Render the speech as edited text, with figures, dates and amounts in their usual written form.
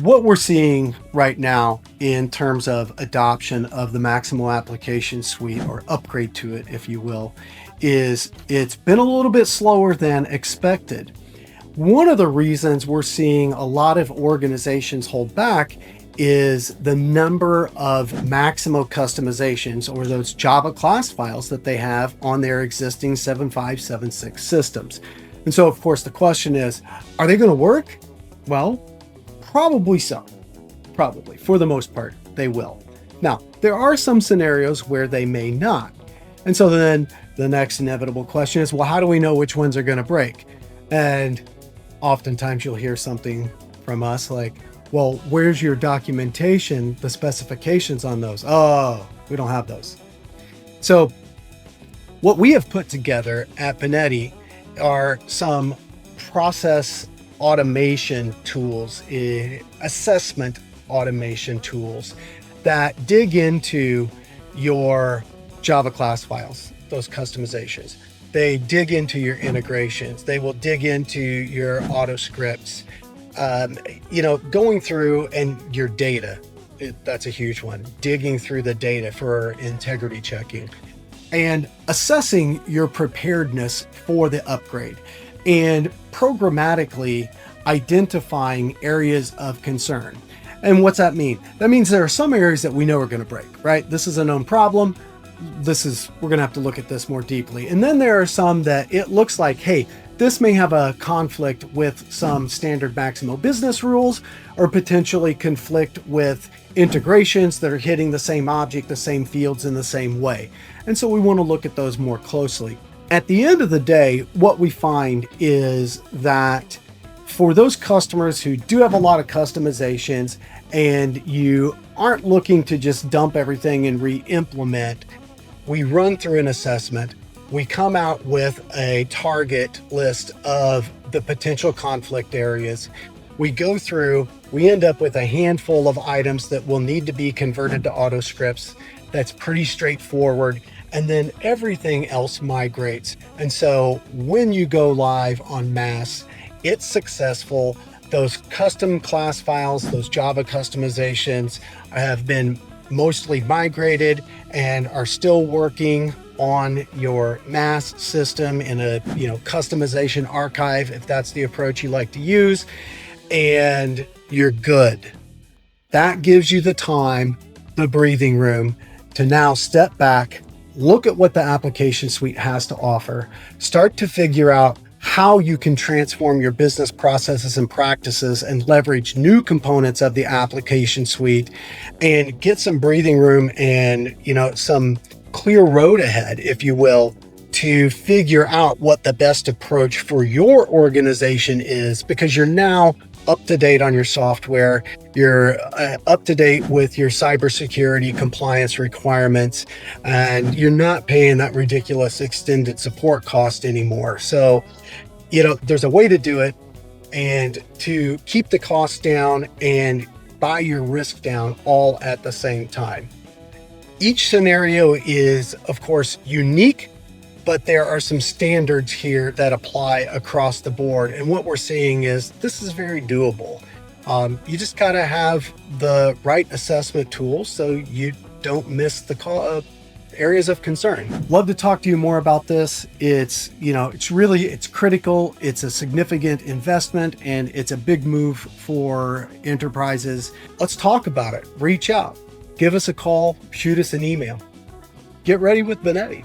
What we're seeing right now in terms of adoption of the Maximo application suite, or upgrade to it, if you will, is it's been a little bit slower than expected. One of the reasons we're seeing a lot of organizations hold back is the number of Maximo customizations, or those Java class files that they have on their existing 7.5, 7.6 systems. And so, of course, the question is, are they going to work? Well, probably so. Probably, for the most part, they will. Now, there are some scenarios where they may not. And so then the next inevitable question is, well, how do we know which ones are going to break? And oftentimes you'll hear something from us like, well, where's your documentation, the specifications on those? Oh, we don't have those. So what we have put together at Benetti are some process automation tools, assessment automation tools that dig into your Java class files, those customizations. They dig into your integrations. They will dig into your autoscripts, going through, and your data. That's a huge one. Digging through the data for integrity checking and assessing your preparedness for the upgrade, and programmatically identifying areas of concern. And what's that mean? That means there are some areas that we know are going to break, right? This is a known problem. We're going to have to look at this more deeply. And then there are some that it looks like, hey, this may have a conflict with some standard Maximo business rules, or potentially conflict with integrations that are hitting the same object, the same fields in the same way. And so we want to look at those more closely. At the end of the day, what we find is that for those customers who do have a lot of customizations and you aren't looking to just dump everything and re-implement, we run through an assessment. We come out with a target list of the potential conflict areas. We go through, we end up with a handful of items that will need to be converted to autoscripts. That's pretty straightforward. And then everything else migrates. And so when you go live on mass, it's successful. Those custom class files, those Java customizations have been mostly migrated and are still working on your mass system in a customization archive, if that's the approach you like to use, and you're good. That gives you the time, the breathing room to now step back, look at what the application suite has to offer, start to figure out how you can transform your business processes and practices and leverage new components of the application suite, and get some breathing room and, some clear road ahead, if you will, to figure out what the best approach for your organization is, because you're now up to date on your software, you're up to date with your cybersecurity compliance requirements, and you're not paying that ridiculous extended support cost anymore. So, there's a way to do it, and to keep the costs down and buy your risk down all at the same time. Each scenario is, of course, unique, but there are some standards here that apply across the board. And what we're seeing is this is very doable. You just got to have the right assessment tools so you don't miss the areas of concern. Love to talk to you more about this. It's critical. It's a significant investment, and it's a big move for enterprises. Let's talk about it. Reach out, give us a call, shoot us an email. Get ready with Benetti.